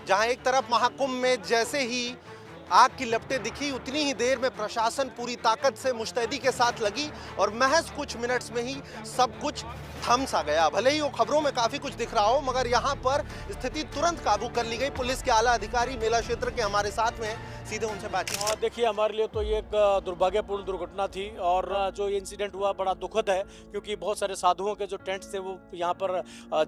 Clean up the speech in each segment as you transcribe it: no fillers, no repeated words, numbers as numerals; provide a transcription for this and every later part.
जहां एक तरफ महाकुंभ में जैसे ही आग की लपटें दिखी, उतनी ही देर में प्रशासन पूरी ताकत से मुस्तैदी के साथ लगी और महज कुछ मिनट्स में ही सब कुछ थम सा गया। भले ही वो खबरों में काफी कुछ दिख रहा हो, मगर यहाँ पर स्थिति तुरंत काबू कर ली गई। पुलिस के आला अधिकारी मेला क्षेत्र के हमारे साथ में हैं, सीधे उनसे बातचीत। देखिए, हमारे लिए तो ये एक दुर्भाग्यपूर्ण दुर्घटना थी और जो ये इंसिडेंट हुआ बड़ा दुखद है, क्योंकि बहुत सारे साधुओं के जो टेंट्स थे वो यहाँ पर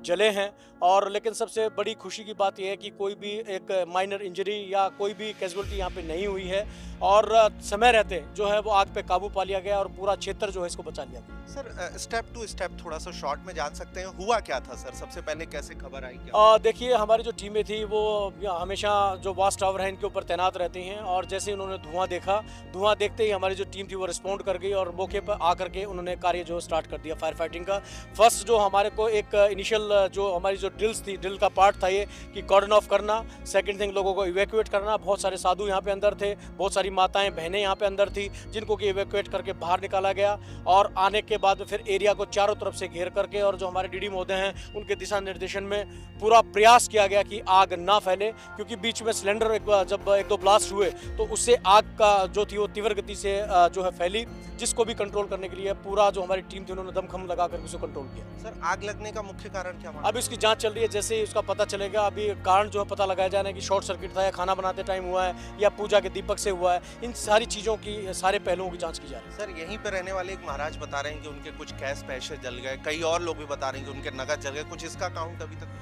जले हैं। और लेकिन सबसे बड़ी खुशी की बात यह है कि कोई भी एक माइनर इंजरी या कोई भी कैजुअलिटी यहाँ पे नहीं हुई है और समय रहते जो है वो आग पे काबू पा लिया गया और पूरा क्षेत्र जो है इसको बचा लिया गया। सर, स्टेप टू स्टेप थोड़ा सा शॉर्ट में जान सकते हैं, हुआ क्या था सर? सबसे पहले कैसे खबर आई क्या? देखिए, हमारी जो टीमें थी वो हमेशा जो वॉच टावर है इनके ऊपर तैनात रहती हैं और जैसे ही उन्होंने धुआं देखा, धुआं देखते ही हमारी जो टीम थी वो रिस्पॉन्ड कर गई और मौके पर आकर के उन्होंने कार्य जो स्टार्ट कर दिया फायर फाइटिंग का। फर्स्ट जो हमारे को एक इनिशियल जो हमारी जो ड्रिल्स थी, ड्रिल का पार्ट था ये कि कॉर्डन ऑफ करना, सेकंड थिंग लोगों को इवैक्यूएट करना। बहुत सारे साधु यहाँ पे अंदर थे, बहुत सारी माताएं बहनें यहाँ पे अंदर थी जिनको कि इवैक्यूएट करके बाहर निकाला गया और आने के बाद फिर एरिया को चारों तरफ से घेर करके और जो हमारे डीडी महोदय हैं उनके दिशा निर्देशन में पूरा प्रयास किया गया कि आग ना फैले, क्योंकि बीच में सिलेंडर जब एक दो ब्लास्ट हुए तो उससे आग का जो थी वो तीव्र गति से जो है फैली, जिसको भी कंट्रोल करने के लिए पूरा जो हमारी टीम थी उन्होंने दमखम लगा कर उसको कंट्रोल किया। सर, आग लगने का मुख्य कारण क्या माना? अब इसकी जांच चल रही है, जैसे ही उसका पता चलेगा अभी कारण जो है पता लगाया जाना है कि शॉर्ट सर्किट था या खाना बनाते टाइम हुआ है या पूजा के दीपक से हुआ है। इन सारी चीज़ों की, सारे पहलुओं की जांच की जा रही है। सर, यहीं पे रहने वाले एक महाराज बता रहे हैं कि उनके कुछ कैश पैसे जल गए, कई और लोग भी बता रहे हैं कि उनके नगद जल गए, कुछ इसका काउंट अभी तक?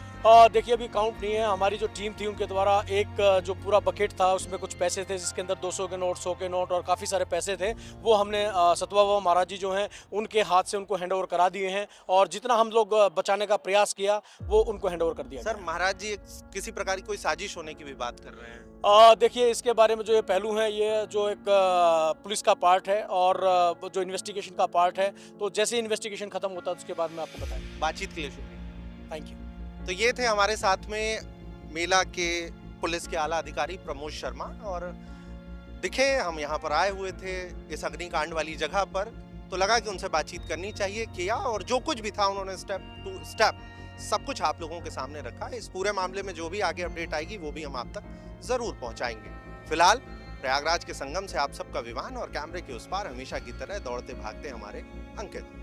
देखिए, अभी काउंट नहीं है। हमारी जो टीम थी उनके द्वारा एक जो पूरा बकेट था उसमें कुछ पैसे थे जिसके अंदर 200 के नोट, 100 के नोट और काफ़ी सारे पैसे थे, वो हमने सतवा बाबा महाराज जी जो हैं उनके हाथ से उनको हैंड ओवर करा दिए हैं और जितना हम लोग बचाने का प्रयास किया वो उनको हैंड ओवर कर दिया। सर, महाराज जी किसी प्रकार की कोई साजिश होने की भी बात कर रहे हैं? देखिए, इसके बारे में जो ये पहलू है ये जो एक पुलिस का पार्ट है और जो इन्वेस्टिगेशन का पार्ट है, तो जैसे इन्वेस्टिगेशन खत्म होता है उसके बाद मैं आपको बताएंगे। बातचीत के लिए शुक्रिया। Thank you. तो ये थे हमारे साथ में मेला के पुलिस के आला अधिकारी प्रमोद शर्मा और दिखे हम यहाँ पर आए हुए थे इस अग्निकांड वाली जगह पर, तो लगा कि उनसे बातचीत करनी चाहिए, किया और जो कुछ भी था उन्होंने स्टेप टू स्टेप सब कुछ आप लोगों के सामने रखा। इस पूरे मामले में जो भी आगे अपडेट आएगी वो भी हम आप तक जरूर पहुंचाएंगे। फिलहाल प्रयागराज के संगम से आप सबका विमान और कैमरे के उस पार हमेशा की तरह दौड़ते भागते हमारे अंकित।